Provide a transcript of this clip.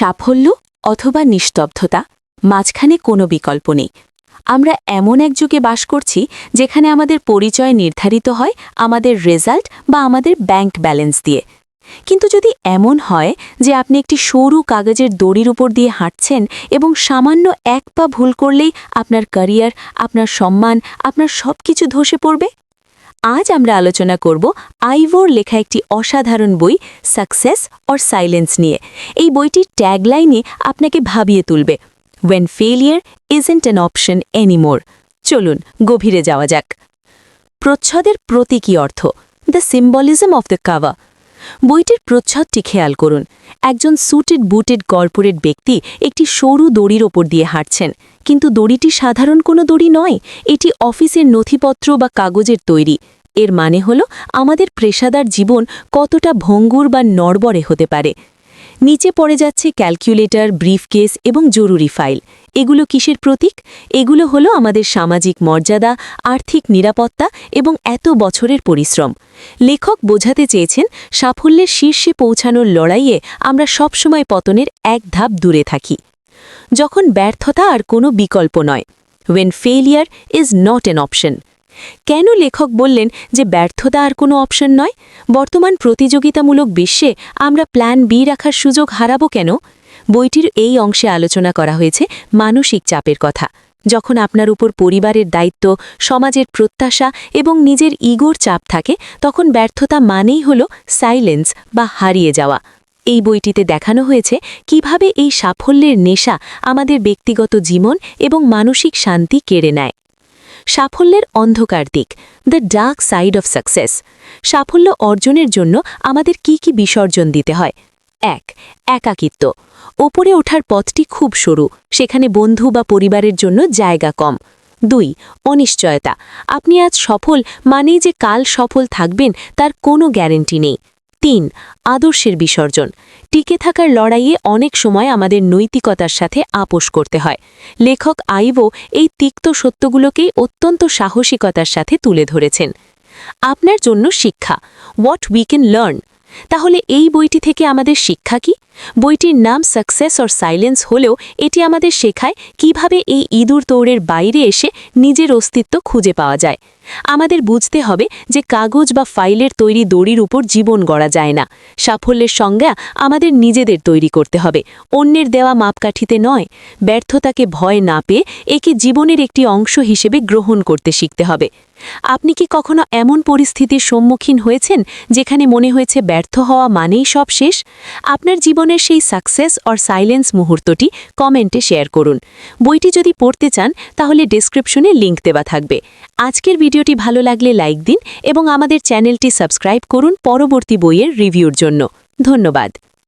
সাফল্য অথবা নিস্তব্ধতা, মাঝখানে কোনো বিকল্প নেই। আমরা এমন এক যুগে বাস করছি যেখানে আমাদের পরিচয় নির্ধারিত হয় আমাদের রেজাল্ট বা আমাদের ব্যাংক ব্যালেন্স দিয়ে। কিন্তু যদি এমন হয় যে আপনি একটি সরু কাগজের দড়ির উপর দিয়ে হাঁটছেন এবং সামান্য এক পা ভুল করলেই আপনার ক্যারিয়ার, আপনার সম্মান, আপনার সব কিছু ধসে পড়বে। আজ আমরা আলোচনা করব আইভোর লেখা একটি অসাধারণ বই সাকসেস অর সাইলেন্স নিয়ে। এই বইটির ট্যাগলাইনে আপনাকে ভাবিয়ে তুলবে, When failure isn't an option anymore। চলুন গভীরে যাওয়া যাক। প্রচ্ছদের প্রতীকী অর্থ, the symbolism of the cover. বইটির প্রচ্ছদটি খেয়াল করুন। একজন স্যুটেড বুটেড কর্পোরেট ব্যক্তি একটি সরু দড়ির ওপর দিয়ে হাঁটছেন, কিন্তু দড়িটি সাধারণ কোনো দড়ি নয়, এটি অফিসের নথিপত্র বা কাগজের তৈরি। এর মানে হল আমাদের পেশাদার জীবন কতটা ভঙ্গুর বা নড়বড়ে হতে পারে। নিচে পড়ে যাচ্ছে ক্যালকুলেটর, ব্রিফকেস এবং জরুরি ফাইল। এগুলো কিসের প্রতীক? এগুলো হলো আমাদের সামাজিক মর্যাদা, আর্থিক নিরাপত্তা এবং এত বছরের পরিশ্রম। লেখক বোঝাতে চেয়েছেন সাফল্যের শীর্ষে পৌঁছানোর লড়াইয়ে আমরা সবসময় পতনের এক ধাপ দূরে থাকি। যখন ব্যর্থতা আর কোনো বিকল্প নয়, When failure is not an option। কেন লেখক বললেন যে ব্যর্থতা আর কোনো অপশন নয়? বর্তমান প্রতিযোগিতামূলক বিশ্বে আমরা প্ল্যান বি রাখার সুযোগ হারাবো কেন? বইটির এই অংশে আলোচনা করা হয়েছে মানসিক চাপের কথা। যখন আপনার উপর পরিবারের দায়িত্ব, সমাজের প্রত্যাশা এবং নিজের ইগোর চাপ থাকে, তখন ব্যর্থতা মানেই হল সাইলেন্স বা হারিয়ে যাওয়া। এই বইটিতে দেখানো হয়েছে কিভাবে এই সাফল্যের নেশা আমাদের ব্যক্তিগত জীবন এবং মানসিক শান্তি কেড়ে নেয়। সাফল্যের অন্ধকার দিক, the dark side of success. সাফল্য অর্জনের জন্য আমাদের কি কি বিসর্জন দিতে হয়? ১. একাকিত্ব। ওপরে ওঠার পথটি খুব সরু, সেখানে বন্ধু বা পরিবারের জন্য জায়গা কম। ২. অনিশ্চয়তা। আপনি আজ সফল মানেই যে কাল সফল থাকবেন তার কোনো গ্যারেন্টি নেই। ৩. আদর্শের বিসর্জন। টিকে থাকার লড়াইয়ে অনেক সময় আমাদের নৈতিকতার সাথে আপোষ করতে হয়। লেখক আইভো এই তিক্ত সত্যগুলোকেই অত্যন্ত সাহসিকতার সাথে তুলে ধরেছেন। আপনার জন্য শিক্ষা, হোয়াট উই ক্যান লার্ন। তাহলে এই বইটি থেকে আমাদের শিক্ষা কি? বইটির নাম সাকসেস অর সাইলেন্স হলেও এটি আমাদের শেখায় কিভাবে এই ইঁদুর দৌড়ের বাইরে এসে নিজের অস্তিত্ব খুঁজে পাওয়া যায়। আমাদের বুঝতে হবে যে কাগজ বা ফাইলের তৈরি দড়ির উপর জীবন গড়া যায় না। সাফল্যের সংজ্ঞা আমাদের নিজেদের তৈরি করতে হবে, অন্যের দেওয়া মাপকাঠিতে নয়। ব্যর্থতাকে ভয় না পেয়ে একে জীবনের একটি অংশ হিসেবে গ্রহণ করতে শিখতে হবে। আপনি কি কখনো এমন পরিস্থিতির সম্মুখীন হয়েছেন যেখানে মনে হয়েছে ব্যর্থ হওয়া মানেই সব শেষ? আপনার জীবনের সেই সাকসেস অর সাইলেন্স মুহূর্তটি কমেন্টে শেয়ার করুন। বইটি যদি পড়তে চান তাহলে ডেসক্রিপশনে লিংক দেওয়া থাকবে। আজকের ভিডিওটি ভালো লাগলে লাইক দিন এবং আমাদের চ্যানেলটি সাবস্ক্রাইব করুন পরবর্তী বইয়ের রিভিউর জন্য। ধন্যবাদ।